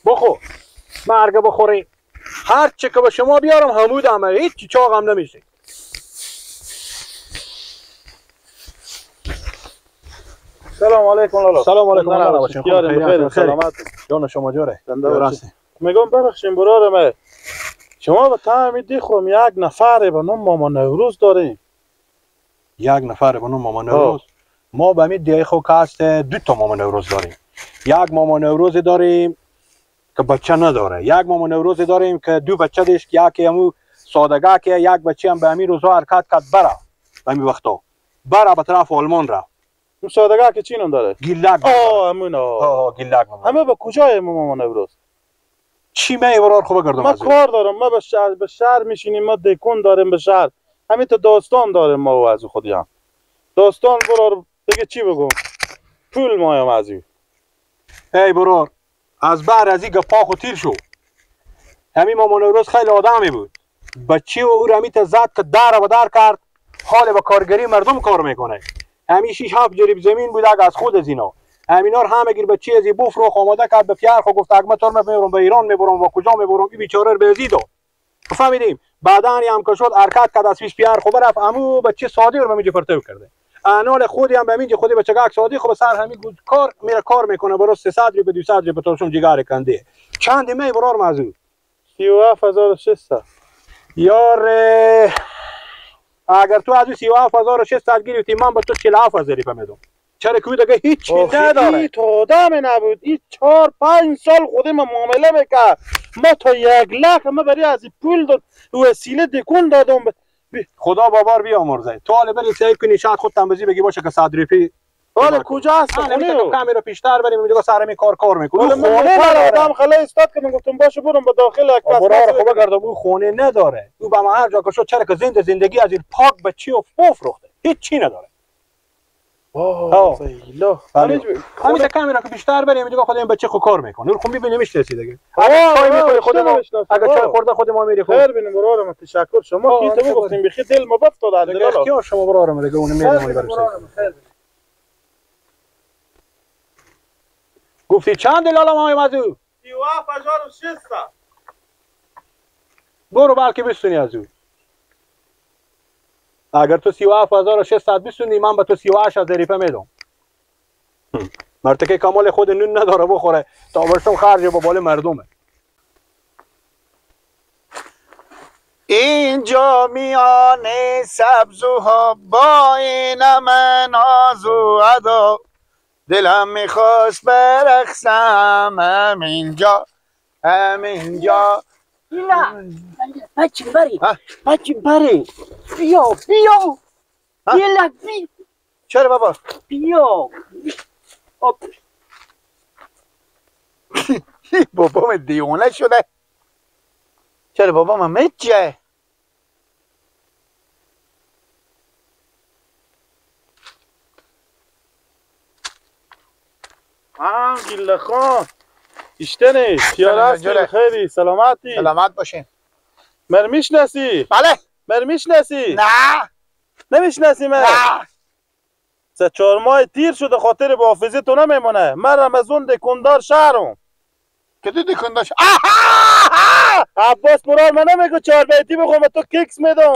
بخور مرگ بخوری. هر چی که به شما بیارم همود همه، هیچ چاقم نمیشه. سلام علیکم لالا. سلام علیکم لالا. بخیر سلامت. جان شما جوره. میگم ببخشید برادرم، شما به طعم دیخم یک نفر به نام ماما نوروز داریم. یک نفر به نام ماما نوروز؟ ما به همین دیخو کاست دو تا ماما نوروز داریم. یک ماما نوروز داریم که بچه نداره، یک ماما نوروز داریم که دو بچه داشت، یکی همو سادگاه که یک بچه هم به همین روزا حرکت کرد بره به همین وقتا بره به طرف آلمان رفت. اون سادگاه که چی نام داره؟ گیلک. همون گیلک. همه به کجای ماما نوروز؟ چی می برار خوب گردم؟ ما کار دارم، ما به شهر میشینیم، ما دکون داریم به شهر، همین تا داستان داریم ما و از خودی هم داستان برار دیگه چی بگم؟ پول مایم از این. ای برار از بعد از این گپا تیر شو. همین ماما نوروز خیلی آدمی بود، بچه و او رمیت زد که در و در کرد، حال به کارگری مردم کار میکنه. همین 6 7 جریب زمین بود از خود از اینا. همینا همه گیر بچه از بفروخ آماده کرد به پیار خو گفت اگه تور میبرم به ایران میبرم و کجا میبرم، این بیچاره رو بزیدو. فهمیدیم بعدن هم که شد حرکت کرد از پیش پیار خو برفت امو بچه سادی رو میجه پرتو کرده. انال خودی هم بمینجه خودی بچه گاک سادی خو سر همین کار میره کار میکنه برای 300 ریال به 200 ریال به توشون جیگار کنده. چند می برار موضوع 37600. یار اگر تو از 37600 گرفتی من به تو 47000 میدم. چرا که دیگه هیچ نداره. این تو آدم نبود، این 4 5 سال خودی ما معامله میکرد، ما تا 1 لک ما برای از پول داد وسیله دکون دادم. خدا بابار بیامرزه. تو حالا بری سعی کنی شاید خود تنبزی بگی باشه که صدریپی حالا کجا هست خونه تو کامیرا پیشتر بریم میگه سر کار میکنه. خونه آدم خلا استاد که گفتم باشه برم به داخل یک پاس خوب گردم. او خونه نداره، او به ما هر جا که شد چرا که زندگی از این پاک بچی و فروخته، هیچ چی نداره. فیلا همین کامیرا که بیشتر بریم میگه خود این بچه خو کار میکنه. خب میبینیم میشه دیگه. چای میخوری خود ما، اگه چای خورده خود ما میری. خیر ببینیم برادرم، تشکر. شما کی تو گفتیم بخیر دل ما بافتاد دیگه. اختیار شما برادرم دیگه اون میرم برسه. گفتی چند لالا ما موضوع 37600. برو بلکه بستونی از او. اگر تو 37600 بستونی من به تو 38000 میدم. مرتکه کمال خود نون نداره بخوره تا برسم خرج با بال مردمه. اینجا میان سبزوها با این من آز و ادا، دلم میخواست برقصم همینجا همینجا. بچه بری بیا یه لک چرا بابا؟ بیا بابام دیونه شده. چرا بابام مجه؟ گله خان اشتنی پیار هستی؟ خیلی سلامتی؟ سلامت باشین. مر میشناسی؟ بله. مر میشناسی؟ نه. نمیشناسی مر؟ نه. 3-4 ماه تیر شده خاطر به حافظه تو نمیمونه. من رمزون دکندار شهرم. که تو دکندار شهر؟ عباس برار من نمیگو 4 بیتی بخوام تو کیکس میدم.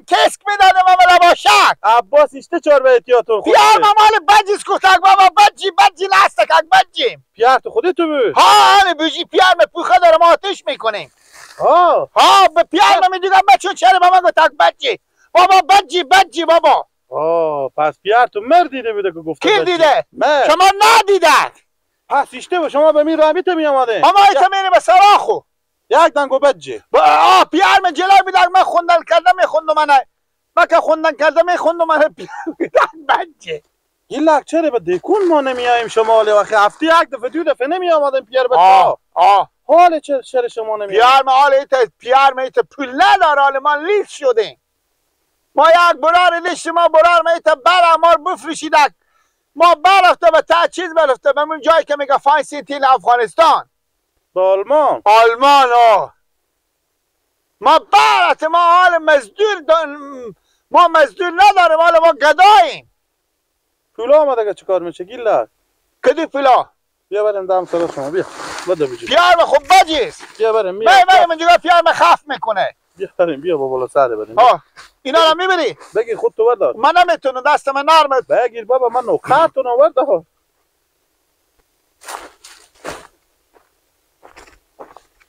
کسک میدادم اما نباشک. عباس اشته 4 بیتیاتون خود پیار ممال بجیز کتک بابا بجی نستکک بجیم. پیار تو خودی تو بود؟ ها بجی پیار me پوخه دارم آتش میکنیم. ها به پیار من میگم بچه چرا بابا گتک بجی بابا بجی بابا. پس پیار تو مر دیده بوده که گفته کی دیده؟ شما ندیدن. پس اشته و شما به می رامیت می آمده. اما ایتا میری به سراخو یک دنگو بجی. پیار من جلال بیدر من خوندن کردم میخوندم من که خوندن کردم میخوندم من پیار بیدر بجی. گیلک چرا به دیکون ما نمیاییم شمالی وقتی هفته یک دفعه 2 دفعه نمی آمدیم پیار به تا. حال چرا شما نمی پیار ما حال ایتا پول نداره، حال ما لیست شدیم. ما یک برار لیست ما برار ما ایتا برامار بفروشیدک. ما برفته به تا چیز برفته به اون جایی که میگه فاین سیتی افغانستان. به آلمان ما برفته ما حال ما مزدور نداریم، حال ما گداییم. پولا آمده که چه کار میشه گیلک؟ کدی پولا؟ بیا بریم دم سر شما بیا. بده بجی پیار خوب بجیست. بیا بریم من اینجا پیار خاف میکنه. بیا بریم بیا با بالا سر بریم. اینا رو میبری؟ بگیر خود تو بردار. من نمیتونم دست من نرمه. بگیر بابا من نوکرتون آورده ها.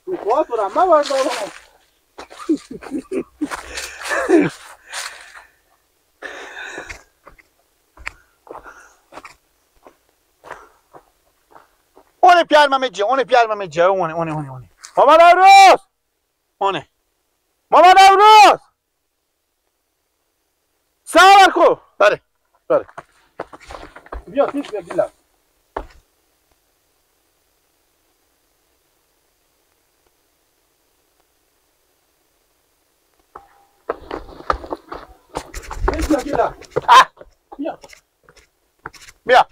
تو خواهد برم من بردارم. اون پیار ممیجه اون مامان نوروز اونه مامان نوروز سوار کو بره بیا پیش بیا گیلم پیش بیا گیلم بیا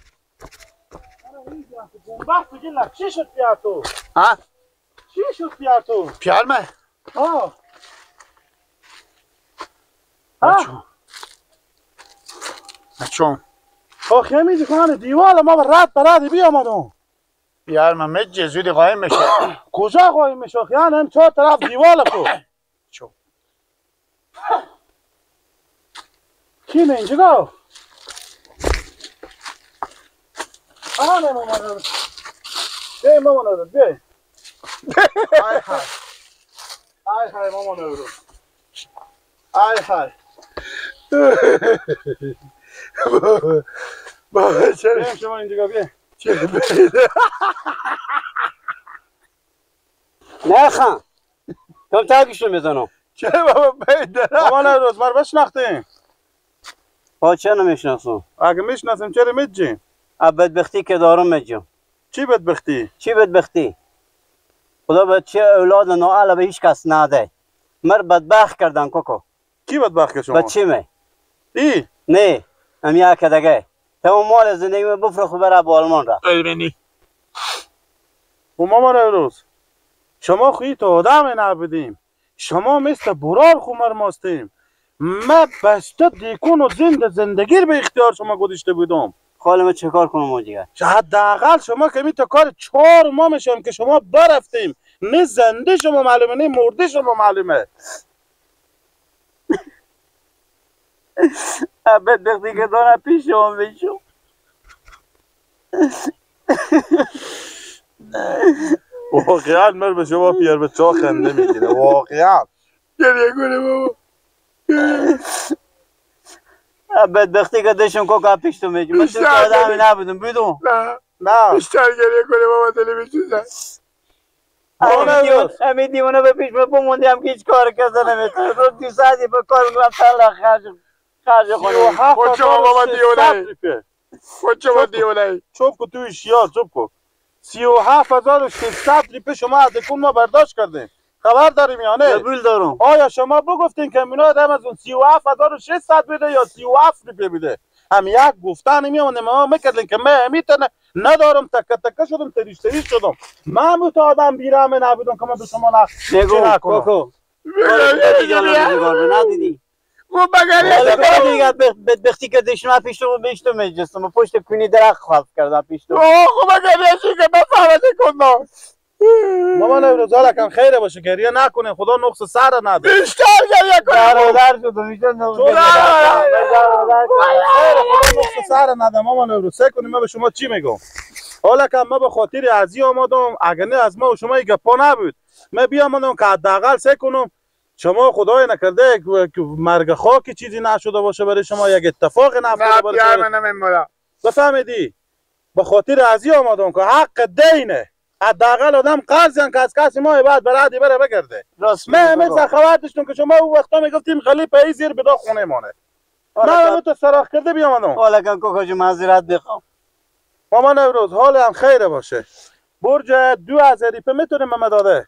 بومبست گیلم چی شد پیار تو؟ چی شد پیار تو؟ پیار من؟ چون آخ همیدی کنه دیوال ما رد برادی بیا مادم پیار من مجه زودی قایم میشه کجا قایم میشه خیان هم چهار طرف دیوال کو چون کی نه اینجا گو آنه مامان رو بی مامان رو بی های های مامان رو های بابا چرا بیم شما اینجا بیم نه خان کم تاگیشو میزنم چرا بابا بیدرم مامان روز بر بشناختیم چه نمیشناسم اگه میشناسیم چرا میجیم بدبختی که دارم میجم چی بدبختی؟ چی بدبختی خدا به چه اولاد نااهل به هیچ کس نده مر بدبخت کردن کوکو کی بدبخت که شما؟ بچه می ای؟ نه هم یک دگه تمام مال زندگی بفرخ و بره با آلمان را ایرانی و مامان روز شما خویی تو آدم نبودیم شما مثل برار خمر ماستیم من بسته دیکون و زندگی به اختیار شما گذاشته بودم خالم چه کار کنم موجیگر حداقل شما که می تا کار 4 ماه میشم که شما برفتیم نه زنده شما معلومه نه مرده شما معلومه بدبختی که دارم پیش شما بشم واقعا مر به شما پیر به چا خنده میگیره واقعا گریه کنه بابا بدبختی که داشتم کوکا پیش تو میجم من تو آدمی نبودم بیدم نه بیشتر گریه کنه بابا تلویزیون همین دیوانه به پیش بمونده هم که هیچ کار کسی نمیتونه رو 2 ساعتی به کار میکنم تلا خرج خونه خود شما بابا دیونه خود شما دیونه چوب کو توی شیا چوب کو 37600 ریپه شما از دکون ما برداشت کردیم خبر داریم یا نه؟ قبول دارم آیا شما بگفتین که مینا دم از اون 37600 بده یا 37 ریپه بده هم یک گفتن میمونه ما میکردین که من میتونه ندارم تکه شدم تریش شدم من بود آدم بیرحم نبودم که من به شما نگو کوکو ندیدی خوب بگریه دیگه بدبختی که دشمن پیش تو بیش تو میجستم و پشت کنی درخت خلف کردم پیش تو خوب بگریه چی که بفهمت کنم مامان امروز حالکم خیره باشه گریه نکنه خدا نقص سر نده بیشتر گریه کنه برادر شدم میشه نقص خیره خدا نقص سر نده مامان امروز سه کنیم من به شما چی میگم حالکم من به خاطر ازی آمدم اگر نه از ما و شما یک گپا نبود من بیامدم که حداقل سه کنم شما خدای نکرده که مرگ خاک چیزی نشده باشه برای شما یک اتفاق نفتاده برای بفهمیدی به خاطر ازی آمدم که حق دینه حداقل آدم قرضن که از کسی ماه بعد برادی بره بگرده من همه سخوات داشتم که شما او وقتا میگفتیم خلی پای زیر بدا خونه مانه من همه تو سراخ کرده بیامدم حالا که کوکو جو معذرت بخوام مامان امروز حال هم خیره باشه برج 2000 ریپه میتونه من داده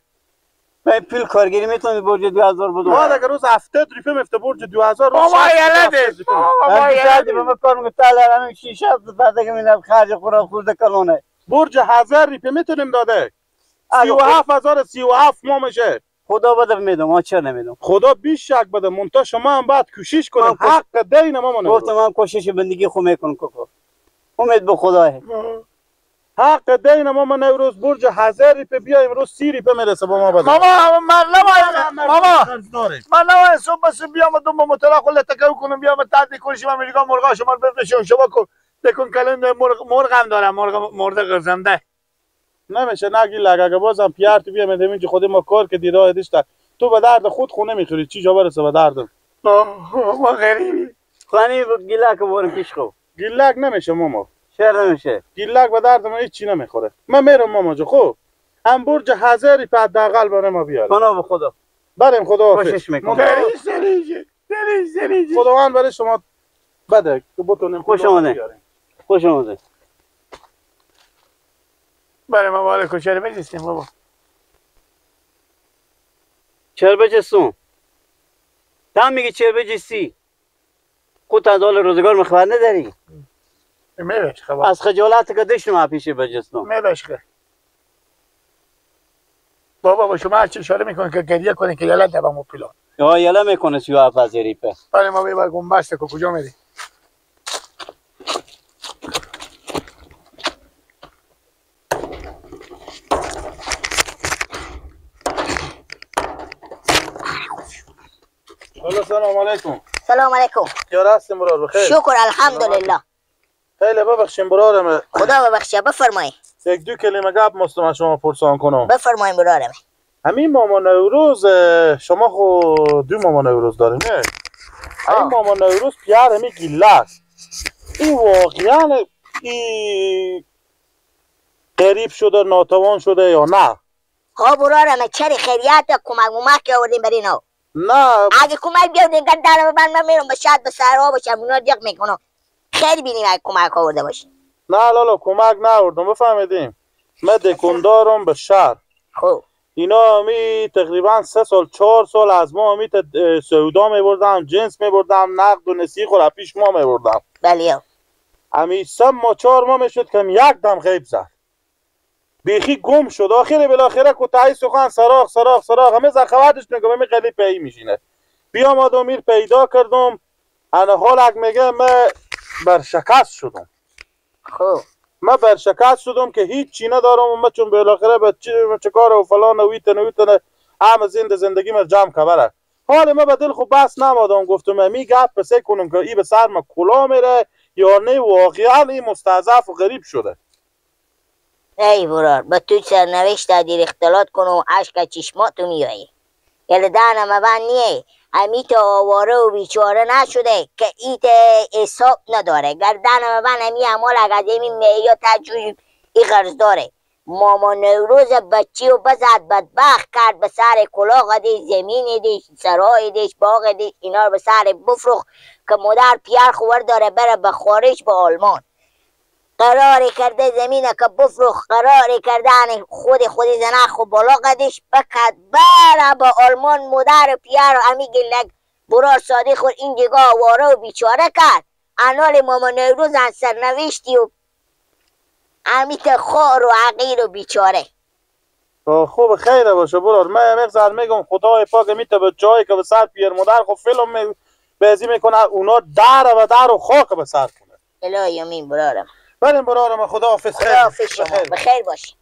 من پول کارگری میتونی برج 2000 بدم ما اگر روز 70 ریپه میفته برج 2000 بابا یلده بابا یلده به من کار میکنه تالا همین 6 بعد که میرم خرج خورده کلونه برج 1000 ریپه میتونیم داده 37037 ماه میشه خدا بده میدم ما چرا نمیدم خدا بیش شک بده مونتا شما هم باید کوشش کنیم حق دین ما گفتم من کوشش بندگی خو میکنم کوکو امید به خداه حق دین ما نوروز برج 1000 روپیه بیا امروز 30 روپیه میرسه با ما بده. ماما من نمایم صبح صبح بیام دو موتورا خود تکرار کنم بیام تعدی کنشی من میگم مرغا شما بفرشون شما بکن کلم مرغ هم دارم مرغ گزنده نمیشه نگی اگه بازم پیار تو بیام اینجا خود ما کار که دیراه دیش تو به درد خود خونه میخوری چی جا برسه به دردم. ما غریبی خانی گیلک برو پیش خو. گیلک نمیشه ماما. چرا نمیشه؟ گیلک به درد ما هیچ چی نمیخوره. من میرم ماما جو خب. هم برج 1000 روپیه حداقل برای ما بیار. خدا به خدا. بریم خدا خوشش میکنم. خداوند برای شما بده که بتونیم خوش آمده. خوش آمده. برای ما بالا کچر بجستیم بابا. چرا بجستون؟ تا میگی چرا بجستی؟ خود از حال روزگار مخبر نداری؟ میرش خبر. از خجالت که دشتم پیش بجستم. میرش خبر. بابا با شما هرچی اشاره میکنه که گریه کنه که یلا دبم و پیلان. یا یلا میکنه 37 ریپه. برای ما ببر گنبسته که کجا میری؟ سلام علیکم. سلام علیکم. یار هستیم برار بخیر. شکر الحمدلله. خیلی ببخشیم برارم. خدا ببخشه بفرمایید. یک دو کلمه گپ مستم شما پرسان کنم. بفرمایید برارم. همین ماما نوروز شما خو دو ماما نوروز داریم نه؟ همین ماما نوروز پیار همی گیلک این واقعا این قریب شده ناتوان شده یا نه؟ ها برارم چری خیریت کمک که آوردیم برای اینا. نه اگه کمک بیاردین که در من میرم به شاید به سرها باشم اونا دیق میکنم خیلی بینیم اگه کمک آورده باشین. نه لالا کمک ناوردم بفهمیدیم من دکندارم به شهر. خب اینا همی تقریبا 3 سال 4 سال از ما همی سودا میبردم جنس میبردم نقد و نسیخ و پیش ما میبردم. بله همی 3 ماه 4 ماه میشد که یک دم غیب زد بیخی گم شد آخر بالاخره کوتاهی سخن سراغ همه زخواتش میگم می خیلی پی میشینه بیام آدم میر پیدا کردم انا حال اگه میگه من برشکست شدم. خب من برشکست شدم که هیچ چی ندارم و چون بالاخره به چه کار و فلان و ویتن هم زندگی من جمع کبره حال من به دل خوب بس نمادم گفتم می گپ پسه کنم که ای به سر من کلا میره یا نه واقعا این مستضعف و غریب شده. ای برار با تو سرنوشت دیر اختلاط کنم و عشق چشماتو میایی یلی دانم من نیه امیت آواره و بیچاره نشده که ایت حساب نداره گردن من همی عمال اگر این مییا تجوی ای غرض داره ماما نوروز بچی و بزد بدبخت کرد به سر کلاغ دیش زمین دیش سرای دیش باغ دیش اینا رو به سر بفروخ که مادر پیار خور داره بره به خارج به آلمان قراری کرده زمینه که بفروخ قراری کردن خود زنخ و بالا قدش بکد بره به آلمان مادر پیار و امی گلک برار صادق خود این جگاه واره و بیچاره کرد انال ماما نوروز از سرنوشتی و امیت خار و عقیر و بیچاره. خوب خیره باشه برار من مقصد میگم خدای پاک میته به جایی که به سر پیر مادر خب فیلم بازی میکنه اونا در و خاک به سر کنه. الهی امین برارم. بریم برارم خدا حافظ. خدا حافظ شما بخیر باشی.